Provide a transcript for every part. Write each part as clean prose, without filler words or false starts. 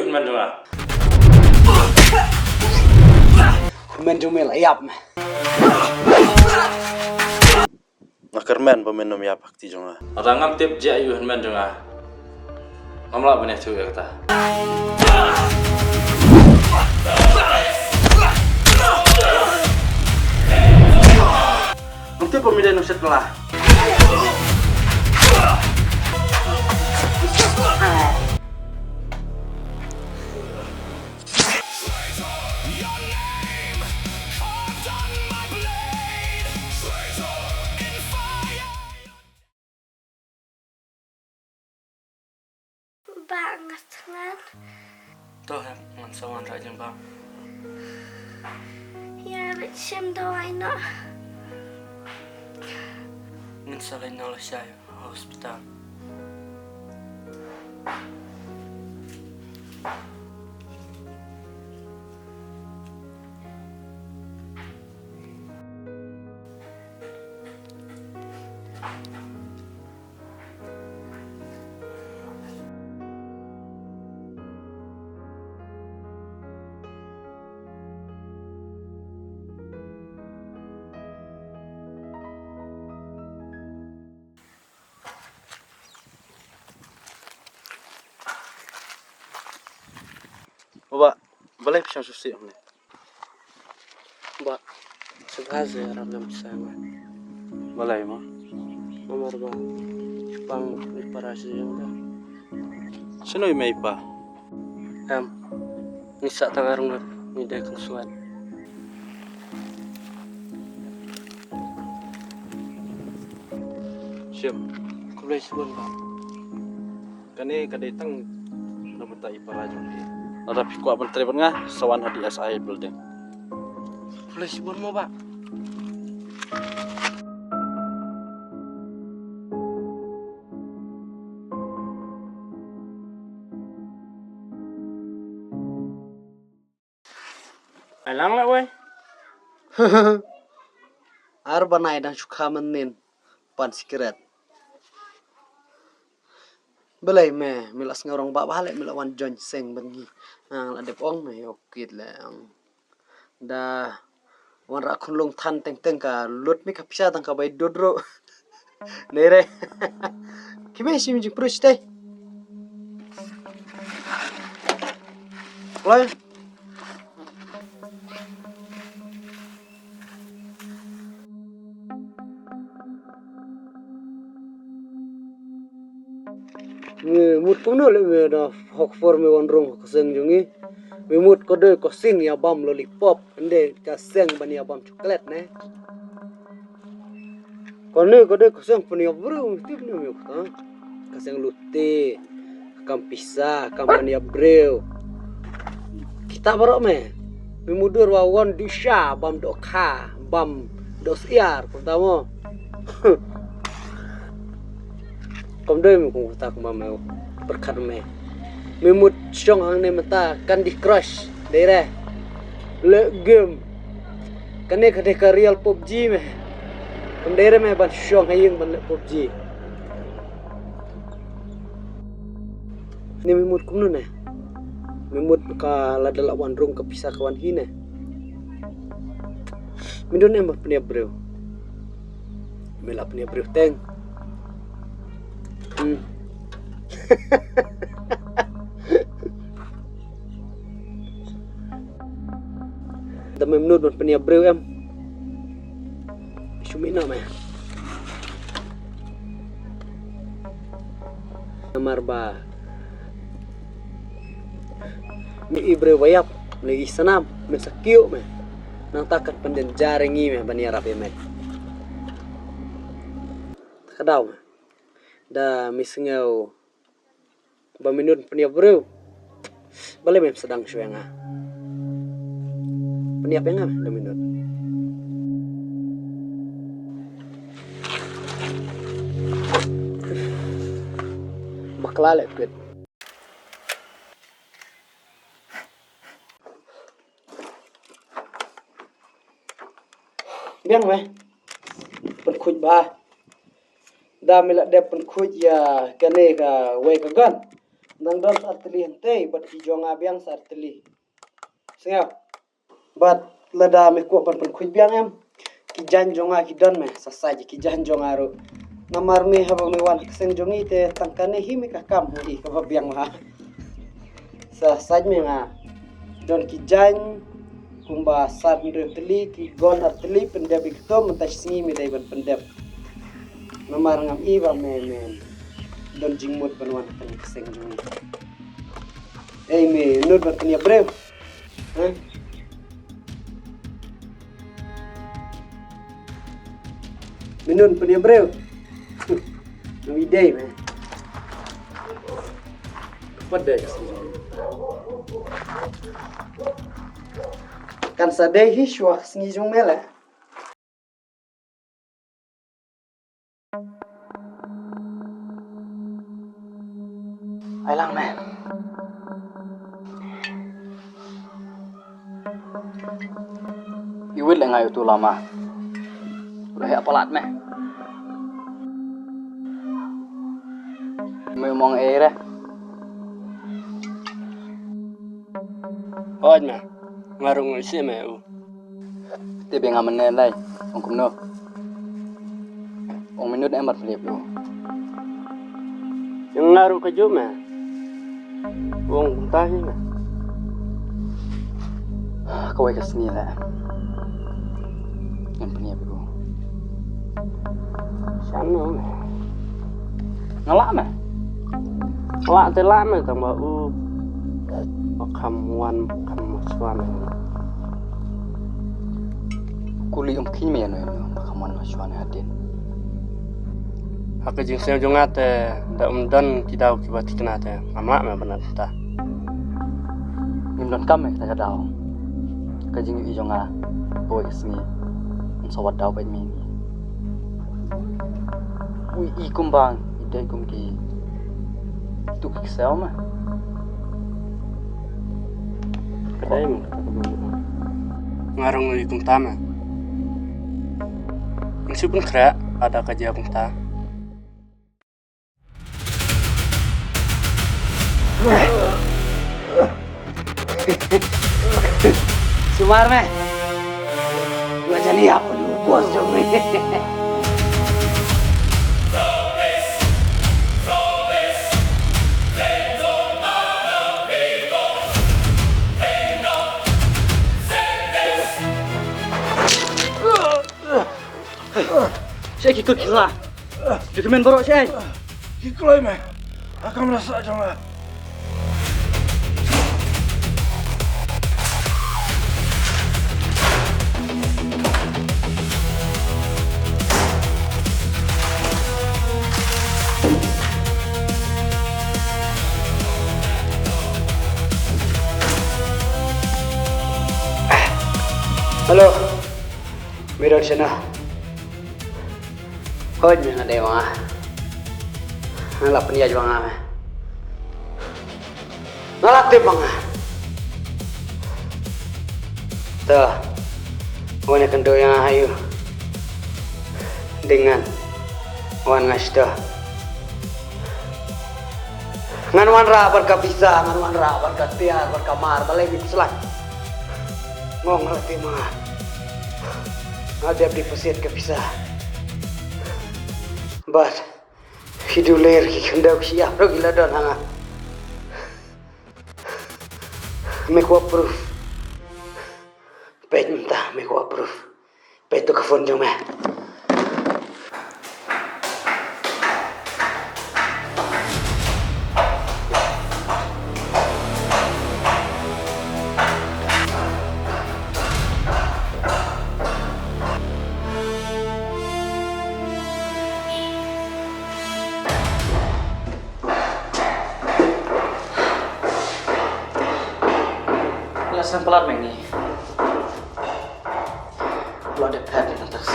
yun man dong ah. Menjumel ayap. Nakarmen peminom yapak ti jonga. Orang ngam tiap jia yun man dong ah. Ngamla banyak tuh ya kata. Nanti pemilihan nuset lah. Banget kan? Tuh, ngan sawan rajang bang. Ya, xem doai no. Ngan salay na siya hospital. Baba, balai pisang susi amne. Ba, segaze ramdam sama. Balai mo. Nomor ba, pang reparasi yang dah. Sino may pa? Nisa tangarong na ni Dekang Suwan. Siap. Kulay suwan ba? Kani kaditang nabata iparajon di. Narapi ko abang telepon nga sawan hadi SI building. Kulay suwan mo ba? Alang lah weh. Arba na idang suka menin pan sikiret. Belai me milas ngorong ba balik milawan John Seng bengi. Ang adep ong me okit le ang da wan ra kunlung tan teng teng ka lut me ka pisa tang ka bai dodro. Nere. Kime si mi prus teh. Klay. Mut ko no le me da hok for me wonrong seng jungi me mut ko de ko sing ya bam lollipop ende ka seng ban ya bam coklat ne ko ne ko de ko seng pun ya bro tip ne me ka ka seng lutte kam pisa kam ban ya breu kita barok me mudur wa won disha bam do kha bam do siar pertama kom doi mu kung tak mamau berkat me memut syong ang ne mata Candy Crush daerah le game kane kade ka real PUBG me kom daerah me ban syong hayeng ban le PUBG ni memut kum nu ne memut ka la dala wan rung ka pisa kawan hine mindon em pnia bro mela pnia bro teng Dami menurut ban penia breu em. Sumi na me. Amar ba. Mi ibreu wayap, ni isanam, me sakiu me. Nang takat panden jaringi me ban yarap me. Takadaw me. Da misngau ba minun penia breu. Bale mem sedang syuenga. Penia penga da minun. Baklale pet. Biang me. Pen khuj ba. Da mila de pen khuj ya kane ka we ka gan. Nang don artili hente bat hijau ngabiang sa artili. Sengau. Bat lada me ko pan kuj biang em. Kijan jonga kidon me sasaji kijan jonga ro. Namar me haba me wan seng jongi te tangkane hi me kakam hi ka biang ha. Sasaj me nga. Don kijan kumba sar ni artili ki gon artili pendep ikto mentas singi me dai ban pendep. Namar ngam iwa me don jingmut banwan kan seng jongi. Me nut bat kenya brew. Minun punya brew. Nami day man. What day? Kan sa day hi shwa singi jong mela. Ai lang man. Iwit lại ngày tu lama. Udah apa lat meh. Meu mong deh. Oj me. Ngarung isi me u. Tibe ngamen đây. Ông cũng nô. Ông minut em bật philip lu. Yang ngaru ka jo me. Wong tahi me. Kau ke sini lah. Yang punya lu. Sana me. Ngelak meh. Lak te lak me tambah u. Kamuan suami. Kuli kin me no makaman masuan hadin. Hak jing sel jongate da dan kidau kibati kenate. Amak me benar ta. Nimdan kam ta kadau. Ka jing i jonga kau ke sini. Sawat dau pe mi. Ui i kumbang ide kum ki. Tu kisah mah. Kedai me. Ngarung ikum tama. Meskipun kera ada kerja ta. Sumar me. Gua jadi apa lu bos jong me. Saya ikut kisah. Dokumen borok saya. Kikloi me. Akan merasa jangan. Halo. Mirot sana. Kau jangan ada yang ngalap dia juga ngalap dia bang. Tuh, wan kendo yang ayu dengan wan ngasih ngan wan ra berkapisa, ngan wan ra berkatiar, berkamar, balai di selai. Ngong ngerti mah. Ada di pesir kepisah. But hidulir kikendau siap ro gila don hanga. Make proof. Pet minta make proof. Pet tu ke phone jom eh. Alasan pelat ni. Lu ada pet di atas.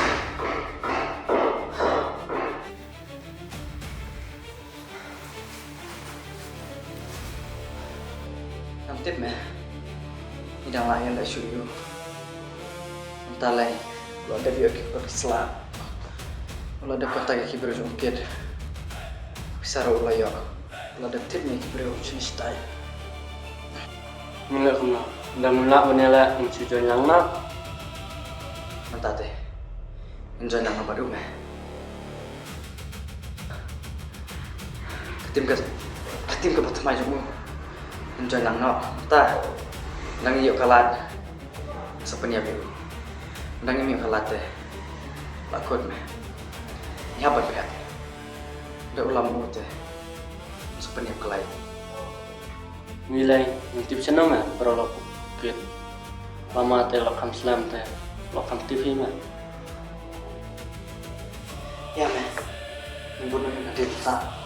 Kamtip meh. Idang lain dah syuyu. Entah lain. Lu ada biar kita selap. Lu ada kota yang kibir jungkit. Bisa rawul layak. Lada tip ni kibrio jenis style. Mila kumna. Dah mula menela insujon yang nak. Mentate. Enjoy lang na baru meh. Katim ka batamay mo. Enjoy lang no. Ta. Nang iyo kalat. Sa panyabi. Nang iyo kalat eh. Lakot meh. Nyabat behat. Da ulam mo te. Sa panyab kalay. Milay ngintip senang mah berolok kit. Lama teh lokam slam teh lokam TV mah. Ya meh. Membunuh yang ada tak.